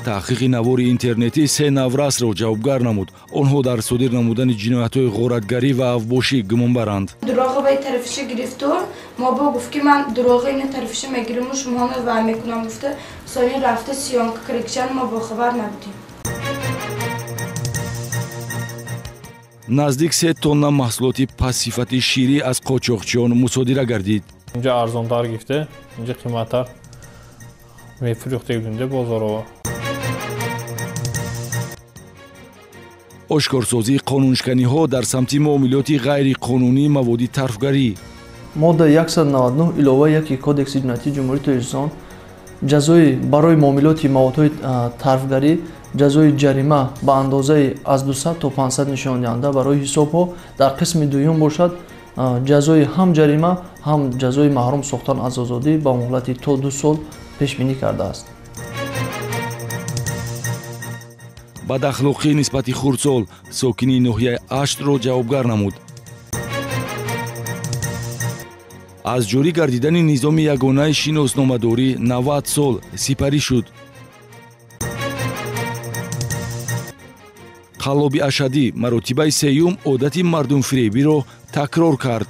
таҳқиқи навори интернетӣ 3 наврасро ҷавобгар намуд. онҳо дар содир намудани ҷиноятҳои ғоратгарӣ ва авбошӣ гумонбаранд. Дуроғовай тарафиша гирифтор мо бо гуфт ки ман дуроғи ина тарафиша мегирему шумоно вай мекунам гуфта сони рафта сиёмка кирикчан мо бохабар набудем. наздик 3 тонна маҳсулоти пассифати ширӣ аз қочоқчиён мусодира гардид. Инҷа арзонтар гифте, инҷа қиматтар мефурӯхтем дар бозорҳо. ошкорсозии қонуншиканиҳо дар самти муомилоти ғайриқонунӣ маводи тарфгарӣ. модда 199 илова 1 кодекси ҷиноятии ҷумҳурии Тоҷикистон ҷазои барои муомилоти маводҳои тарфгарӣ ҷазои ҷарима ба андозаи аз 200 то 500 нишондиҳанда барои ҳисобҳо дар қисми дуюм бошад. ҷазои ҳам ҷарима ҳам ҷазои маҳрум сохтан аз озодӣ ба муҳлати то 2 сол пешбинӣ кардааст. бадахлоқӣ нисбати хурдсол сокини ноҳияи Аштро ҷавобгар намуд. аз ҷорӣ гардидани низоми ягонаи шиносномадорӣ 90 сол сипарӣ шуд. қаллоби Ашадӣ маротибаи сеюм одати мардумфиребиро такрор кард.